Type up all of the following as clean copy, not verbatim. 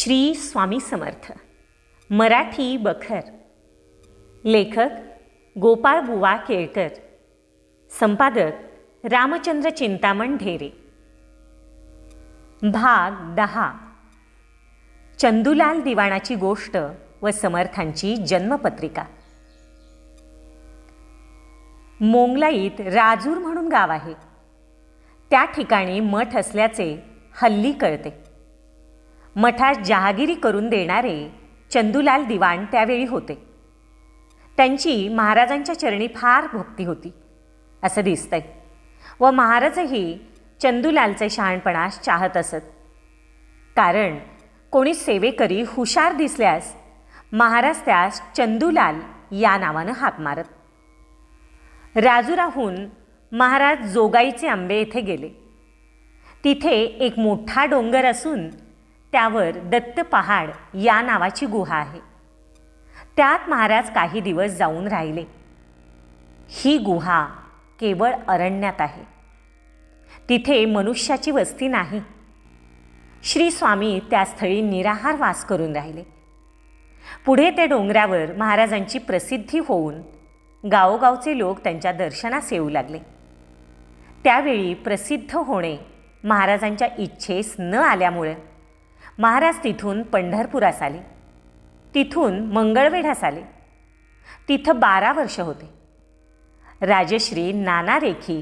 श्री स्वामी समर्थ. मराठी बखर. लेखक गोपाळ बुवा केळकर. संपादक रामचंद्र चिंतामण ढेरे. भाग 10. चंदूलाल दिवाणाची गोष्ट व समर्थांची जन्मपत्रिका. मोंगलाईत राजूर म्हणून गाव आहे. त्या ठिकाणी मठ असल्याचे हल्ली कळते. मठात जहागिरी करून देणारे चंदूलाल दिवाण त्यावेळी होते. त्यांची महाराजांच्या चरणी फार भक्ती होती असं दिसतंय व महाराजही चंदूलालचे शहाणपणास चाहत असत. कारण कोणी सेवेकरी हुशार दिसल्यास महाराज त्यास चंदूलाल या नावानं हाक मारत. राजुराहून महाराज जोगाईचे आंबे येथे गेले. तिथे एक मोठा डोंगर असून त्यावर दत्त पहाड या नावाची गुहा आहे. त्यात महाराज काही दिवस जाऊन राहिले. ही गुहा केवळ अरण्यात आहे. तिथे मनुष्याची वस्ती नाही. श्री स्वामी त्या स्थळी निराहार वास करून राहिले. पुढे त्या डोंगरावर महाराजांची प्रसिद्धी होऊन गावोगावचे लोक त्यांच्या दर्शनास येऊ लागले. त्यावेळी प्रसिद्ध होणे महाराजांच्या इच्छेस न आल्यामुळे महाराज तिथून पंढरपुरास आले. तिथून मंगळवेढ्यास आले. तिथं 12 वर्ष होते. राजश्री नाना रेखी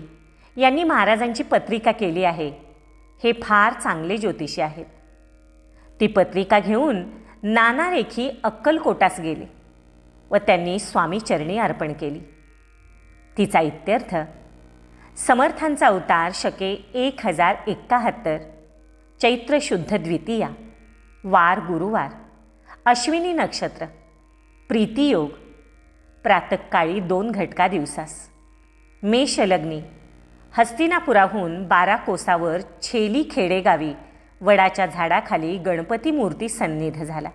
यांनी महाराजांची पत्रिका केली आहे. हे फार चांगले ज्योतिषी आहेत. ती पत्रिका घेऊन नाना रेखी अक्कलकोटास गेले व त्यांनी स्वामीचरणी अर्पण केली. तिचा इत्यर्थ समर्थांचा अवतार शके 1071 चैत्र शुद्ध द्वितीया, वार गुरुवार, अश्विनी नक्षत्र, प्रीतियोग, प्रातःकाळी 2 घटका दिवसास, मेषलग्नी, हस्तिनापुराहून 12 कोसावर छेली खेडेगावी वडाच्या झाडाखाली गणपती मूर्ती सन्निध झाला.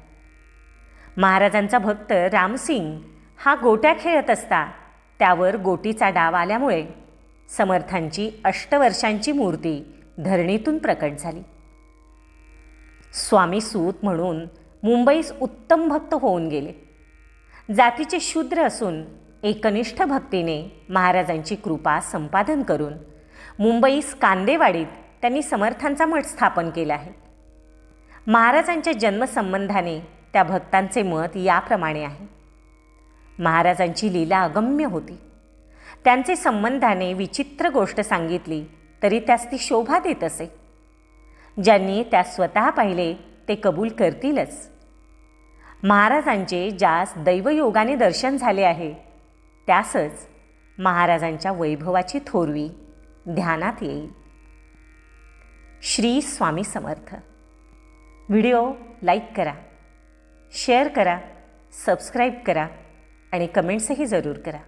महाराजांचा भक्त रामसिंग हा गोट्या खेळत असता त्यावर गोटीचा डाव आल्यामुळे समर्थांची 8 वर्षांची मूर्ती धरणीतून प्रकट झाली. स्वामी सूत म्हणून मुंबईस उत्तम भक्त होऊन गेले. जातीचे शूद्र असून एकनिष्ठ भक्तीने महाराजांची कृपा संपादन करून मुंबईस कांदेवाडीत त्यांनी समर्थांचा मठ स्थापन केला आहे. महाराजांच्या जन्मसंबंधाने त्या भक्तांचे मत याप्रमाणे आहे. महाराजांची लीला अगम्य होती. त्यांचे संबंधाने विचित्र गोष्ट सांगितली तरी त्यास ती शोभा देत असे. ज्यांनी त्या स्वतः पाहिले ते कबूल करतीलच. महाराजांचे ज्यास दैवयोगाने दर्शन झाले आहे त्यासच महाराजांच्या वैभवाची थोरवी ध्यानात येईल. श्री स्वामी समर्थ. व्हिडिओ लाईक करा, शेअर करा, सबस्क्राईब करा आणि कमेंट्सही जरूर करा.